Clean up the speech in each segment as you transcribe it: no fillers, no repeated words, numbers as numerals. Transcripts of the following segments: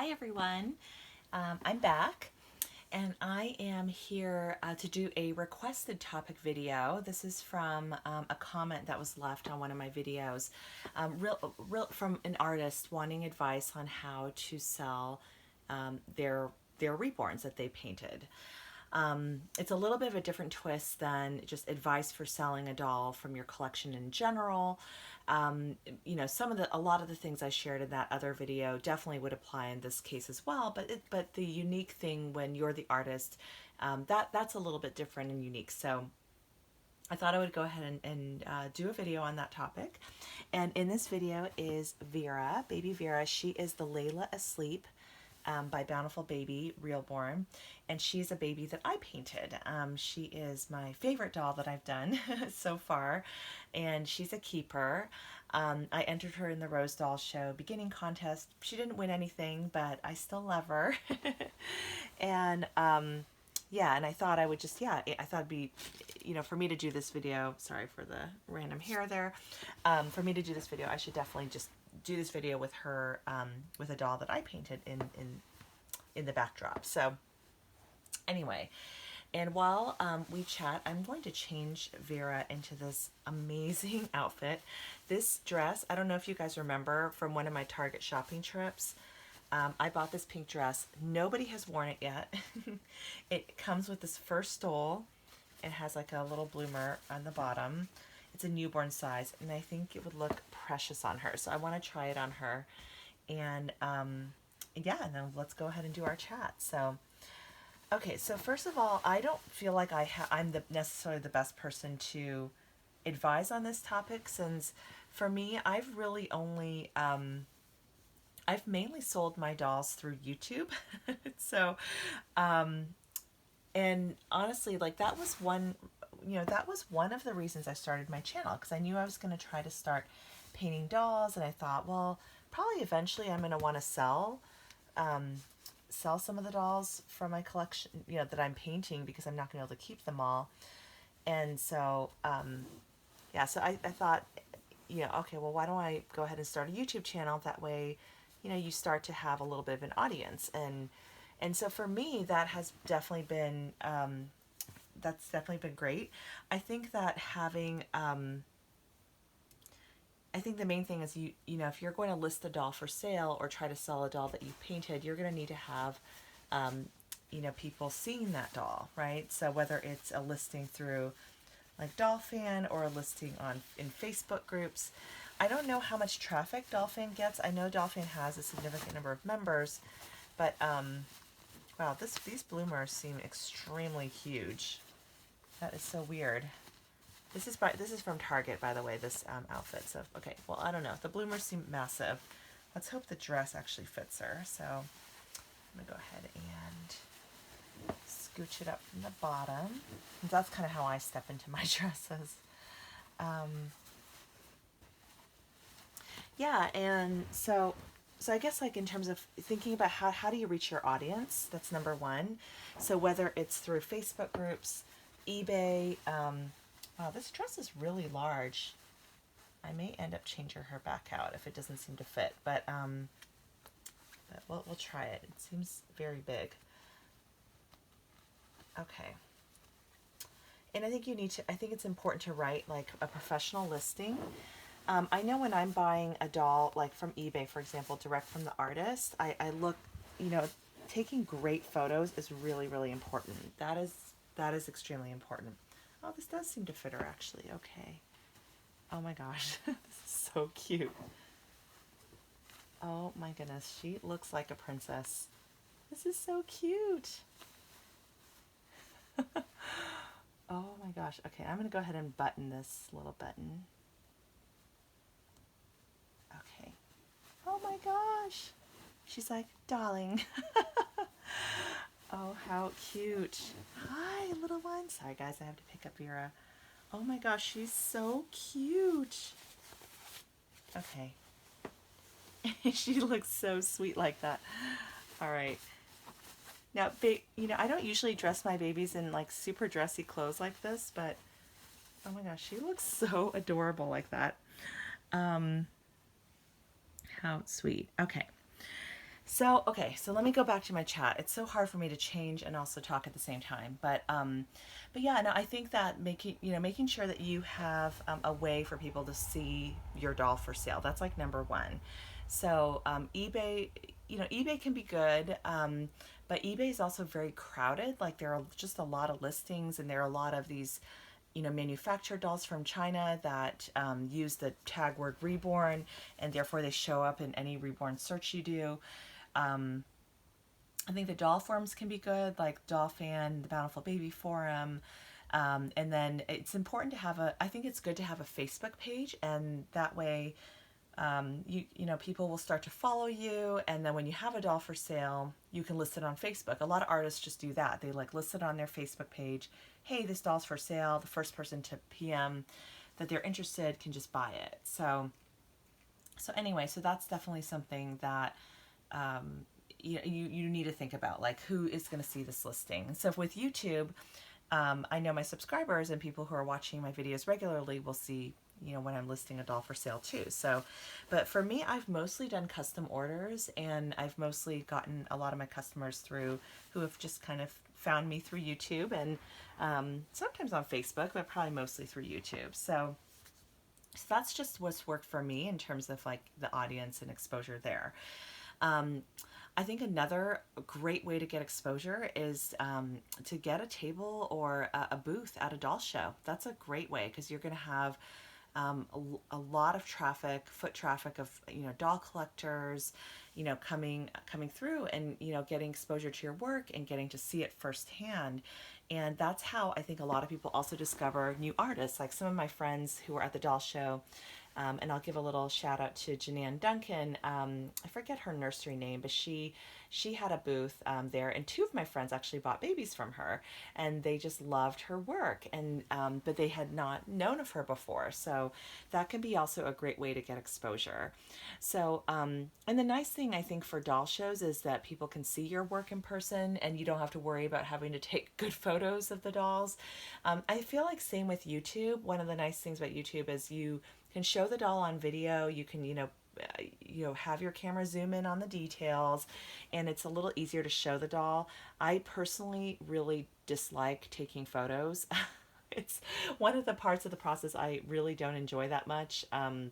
Hi everyone, I'm back and I am here to do a requested topic video. This is from a comment that was left on one of my videos from an artist wanting advice on how to sell their reborns that they painted. It's a little bit of a different twist than just advice for selling a doll from your collection in general. You know, a lot of the things I shared in that other video definitely would apply in this case as well. But the unique thing when you're the artist, that's a little bit different and unique. So I thought I would go ahead and do a video on that topic. And in this video is Vera, baby Vera. She is the Laila Asleep by Bountiful Baby Realborn, and she's a baby that I painted. She is my favorite doll that I've done so far, and she's a keeper. I entered her in the Rose Doll Show beginning contest. She didn't win anything, but I still love her. And yeah, and I thought I would just, yeah, I thought it'd be, you know, for me to do this video, sorry for the random hair there, for me to do this video, I should definitely just do this video with her, with a doll that I painted in the backdrop. So anyway, and while we chat, I'm going to change Vera into this amazing outfit. This dress, I don't know if you guys remember from one of my Target shopping trips. I bought this pink dress. Nobody has worn it yet. It comes with this fur stole. It has like a little bloomer on the bottom. It's a newborn size, and I think it would look precious on her. So I want to try it on her. And yeah, and then let's go ahead and do our chat. So, okay, so first of all, I don't feel like I'm necessarily the best person to advise on this topic, since for me, I've really only I've mainly sold my dolls through YouTube. So, and honestly, like that was one, you know, that was one of the reasons I started my channel, because I knew I was going to try to start painting dolls, and I thought, well, probably eventually I'm going to want to sell some of the dolls from my collection, you know, that I'm painting, because I'm not going to be able to keep them all. And so, yeah, so I thought, you know, okay, well, why don't I go ahead and start a YouTube channel? That way, you know, you start to have a little bit of an audience. And so for me, that has definitely been, that's definitely been great. I think that having, I think the main thing is you know, if you're going to list a doll for sale or try to sell a doll that you painted, you're going to need to have, you know, people seeing that doll, right? So whether it's a listing through like Dollfan or a listing in Facebook groups. I don't know how much traffic Dollfan gets. I know Dollfan has a significant number of members, but wow, these bloomers seem extremely huge. That is so weird. This is from Target, by the way, this outfit. So, okay, well, I don't know. The bloomers seem massive. Let's hope the dress actually fits her. So I'm going to go ahead and scooch it up from the bottom. And that's kind of how I step into my dresses. Yeah, and so I guess, like, in terms of thinking about how do you reach your audience, that's number one. So whether it's through Facebook groups, eBay, wow, this dress is really large. I may end up changing her back out if it doesn't seem to fit, but we'll try it. It seems very big. Okay. And I think I think it's important to write like a professional listing. I know when I'm buying a doll, like from eBay, for example, direct from the artist, I look, you know, taking great photos is really, really important. That is extremely important. Oh, this does seem to fit her, actually. Okay. Oh my gosh, this is so cute. Oh my goodness, she looks like a princess. This is so cute. Oh my gosh. Okay, I'm going to go ahead and button this little button. Okay. Oh my gosh. She's like, darling. Oh, how cute. Hi, little one. Sorry, guys, I have to pick up Vera. Oh my gosh, she's so cute. Okay. She looks so sweet like that. All right. Now, you know, I don't usually dress my babies in like super dressy clothes like this, but oh my gosh, she looks so adorable like that. How sweet. Okay. So, okay, so let me go back to my chat. It's so hard for me to change and also talk at the same time. But yeah, no, I think that making sure that you have a way for people to see your doll for sale. That's like number one. So, eBay, eBay can be good, but eBay is also very crowded. Like there are just a lot of listings, and there are a lot of these manufactured dolls from China that use the tag word reborn, and therefore they show up in any reborn search you do. Um, I think the doll forums can be good, like Doll Fan, the Bountiful Baby Forum. And then it's important to have I think it's good to have a Facebook page, and that way people will start to follow you, and then when you have a doll for sale, you can list it on Facebook. A lot of artists just do that. They like list it on their Facebook page. Hey, this doll's for sale. The first person to PM that they're interested can just buy it. So anyway, so that's definitely something that you need to think about, like who is going to see this listing. So with YouTube, I know my subscribers and people who are watching my videos regularly will see, when I'm listing a doll for sale too. So, but for me, I've mostly done custom orders, and I've mostly gotten a lot of my customers through who have just kind of found me through YouTube, and sometimes on Facebook, but probably mostly through YouTube. So that's just what's worked for me in terms of like the audience and exposure there. Um, I think another great way to get exposure is to get a table or a booth at a doll show. That's a great way because you're going to have a lot of traffic, foot traffic of doll collectors, coming through, and getting exposure to your work and getting to see it firsthand. And that's how I think a lot of people also discover new artists. Like some of my friends who were at the doll show, and I'll give a little shout out to Janann Duncan. I forget her nursery name, but she had a booth there, and two of my friends actually bought babies from her, and they just loved her work, and but they had not known of her before. So that can be also a great way to get exposure. So and the nice thing I think for doll shows is that people can see your work in person, and you don't have to worry about having to take good photos of the dolls. I feel like same with YouTube. One of the nice things about YouTube is you can show the doll on video. You can have your camera zoom in on the details, and it's a little easier to show the doll. I personally really dislike taking photos. It's one of the parts of the process I really don't enjoy that much. I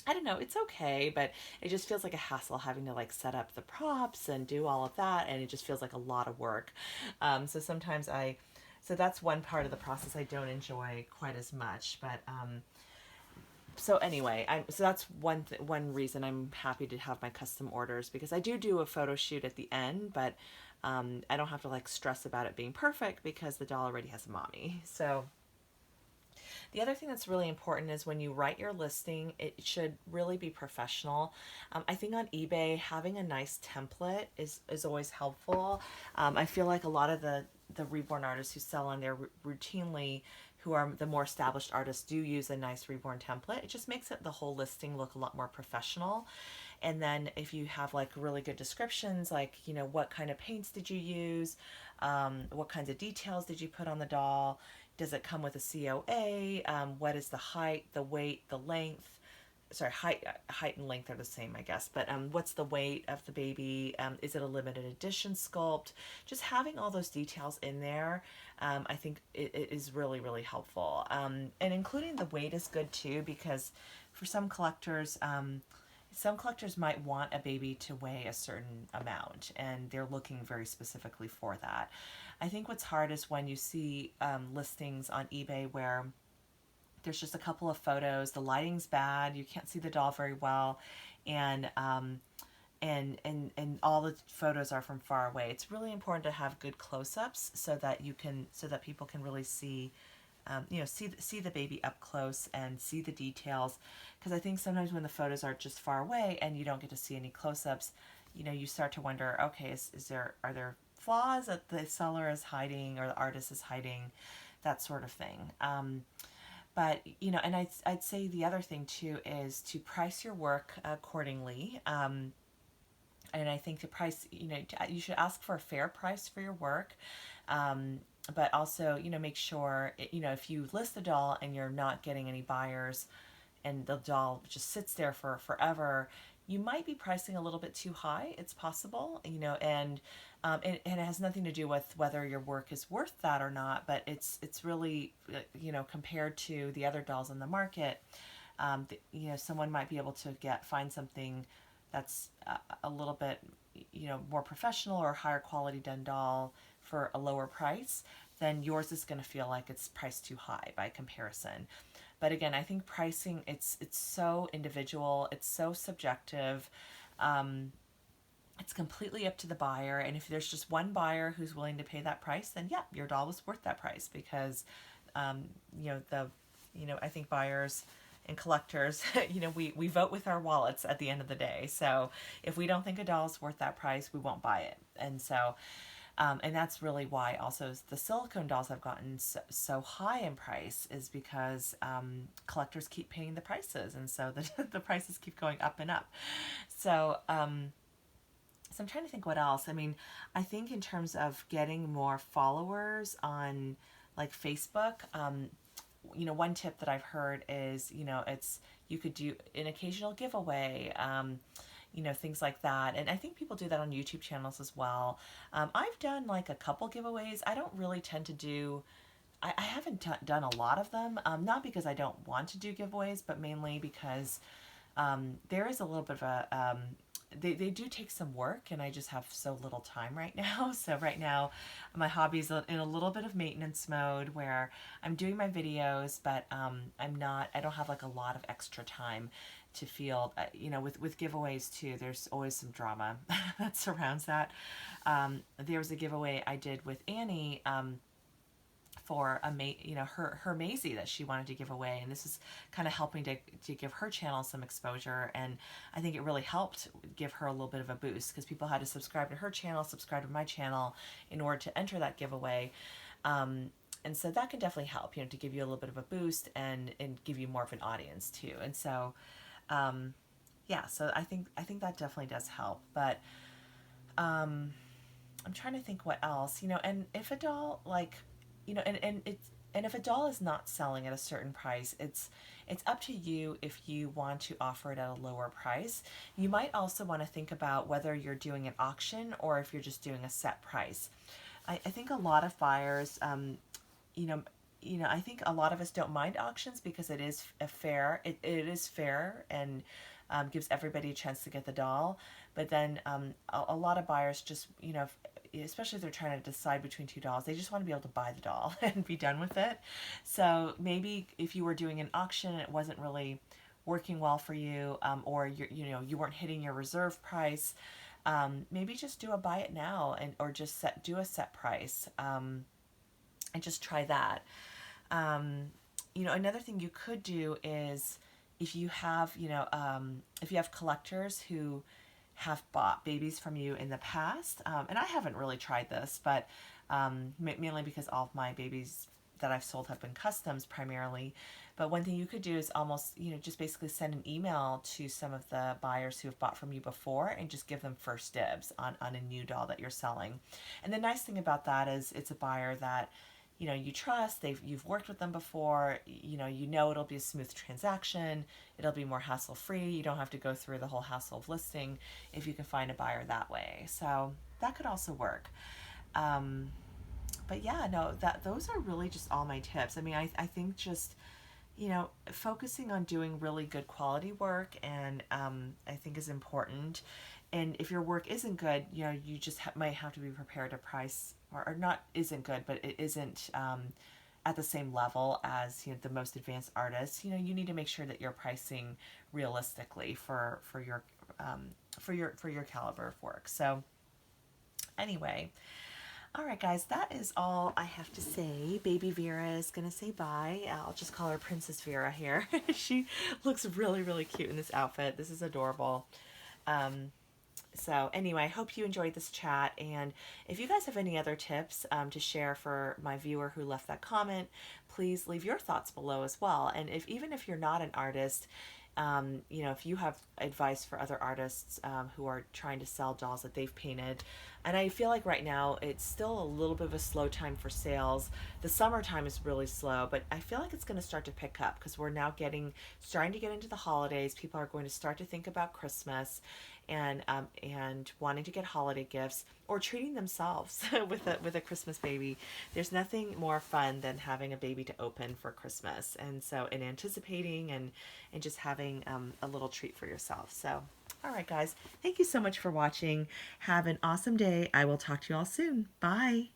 don't know, it's okay, but it just feels like a hassle having to like set up the props and do all of that, and it just feels like a lot of work. So sometimes so that's one part of the process I don't enjoy quite as much. But so anyway, so that's one reason I'm happy to have my custom orders, because I do a photo shoot at the end, but I don't have to like stress about it being perfect because the doll already has a mommy. So the other thing that's really important is when you write your listing, it should really be professional. I think on eBay, having a nice template is always helpful. I feel like a lot of the reborn artists who sell on there routinely, who are the more established artists, do use a nice reborn template. It just makes the whole listing look a lot more professional. And then if you have like really good descriptions, like, what kind of paints did you use? What kinds of details did you put on the doll? Does it come with a COA? What is the height, the weight, the length? Sorry, height and length are the same, I guess. But what's the weight of the baby? Is it a limited edition sculpt? Just having all those details in there, I think it is really, really helpful. And including the weight is good too, because for some collectors might want a baby to weigh a certain amount, and they're looking very specifically for that. I think what's hard is when you see listings on eBay where there's just a couple of photos, the lighting's bad, you can't see the doll very well, and and all the photos are from far away. It's really important to have good close-ups so that people can really see see the baby up close and see the details, because I think sometimes when the photos are just far away and you don't get to see any close-ups, you start to wonder, okay, are there flaws that the seller is hiding or the artist is hiding, that sort of thing. But and I'd say the other thing too is to price your work accordingly. And I think you should ask for a fair price for your work. But also, make sure, if you list the doll and you're not getting any buyers and the doll just sits there for forever, you might be pricing a little bit too high. It's possible, and it has nothing to do with whether your work is worth that or not. But it's really, compared to the other dolls on the market, someone might be able to find something that's a little bit, more professional or higher quality done doll for a lower price. Then yours is going to feel like it's priced too high by comparison. But again, I think pricing, it's so individual, it's so subjective. Um, it's completely up to the buyer, and if there's just one buyer who's willing to pay that price, then yeah, your doll was worth that price because, um, the, I think buyers and collectors, we vote with our wallets at the end of the day. So if we don't think a doll is worth that price, we won't buy it. And that's really why also the silicone dolls have gotten so high in price, is because collectors keep paying the prices, and so the prices keep going up and up. So, so I'm trying to think what else. I mean, I think in terms of getting more followers on like Facebook, one tip that I've heard is, you could do an occasional giveaway, things like that. And I think people do that on YouTube channels as well. I've done like a couple giveaways. I don't really tend to do, I haven't done a lot of them, not because I don't want to do giveaways, but mainly because there is a little bit of they do take some work, and I just have so little time right now. So right now my hobby's in a little bit of maintenance mode where I'm doing my videos, but I don't have like a lot of extra time to feel, with giveaways too, there's always some drama that surrounds that. There was a giveaway I did with Annie, for her Maisie that she wanted to give away, and this is kind of helping to give her channel some exposure, and I think it really helped give her a little bit of a boost because people had to subscribe to her channel, subscribe to my channel in order to enter that giveaway. And so that can definitely help, to give you a little bit of a boost and give you more of an audience too. And so yeah, so I think that definitely does help. But I'm trying to think what else, and if a doll like, and if a doll is not selling at a certain price, it's up to you if you want to offer it at a lower price. You might also want to think about whether you're doing an auction or if you're just doing a set price. I think a lot of buyers, I think a lot of us don't mind auctions because it is it is fair, and gives everybody a chance to get the doll. But then a lot of buyers just, especially if they're trying to decide between two dolls, they just want to be able to buy the doll and be done with it. So maybe if you were doing an auction and it wasn't really working well for you, or you weren't hitting your reserve price, maybe just do a buy it now, or just do a set price, and just try that. Another thing you could do is, if you have collectors who have bought babies from you in the past, and I haven't really tried this, but mainly because all of my babies that I've sold have been customs primarily. But one thing you could do is almost, just basically send an email to some of the buyers who have bought from you before and just give them first dibs on a new doll that you're selling. And the nice thing about that is it's a buyer that you trust. You've worked with them before. It'll be a smooth transaction. It'll be more hassle free. You don't have to go through the whole hassle of listing if you can find a buyer that way. So that could also work. But yeah, no, those are really just all my tips. I mean, I think just focusing on doing really good quality work, and I think is important. And if your work isn't good, you just might have to be prepared to price, or not isn't good, but it isn't at the same level as the most advanced artists. You need to make sure that you're pricing realistically for your caliber of work. So anyway, all right, guys, that is all I have to say. Baby Vera is going to say bye. I'll just call her Princess Vera here. She looks really, really cute in this outfit. This is adorable. So anyway, I hope you enjoyed this chat, and if you guys have any other tips to share for my viewer who left that comment, please leave your thoughts below as well. And even if you're not an artist, if you have advice for other artists who are trying to sell dolls that they've painted, And I feel like right now it's still a little bit of a slow time for sales. The summertime is really slow, but I feel like it's going to start to pick up because we're now starting to get into the holidays. People are going to start to think about Christmas, and wanting to get holiday gifts or treating themselves with a Christmas baby. There's nothing more fun than having a baby to open for Christmas, and so and anticipating and just having a little treat for yourself. So, all right, guys, thank you so much for watching. Have an awesome day. I will talk to you all soon. Bye.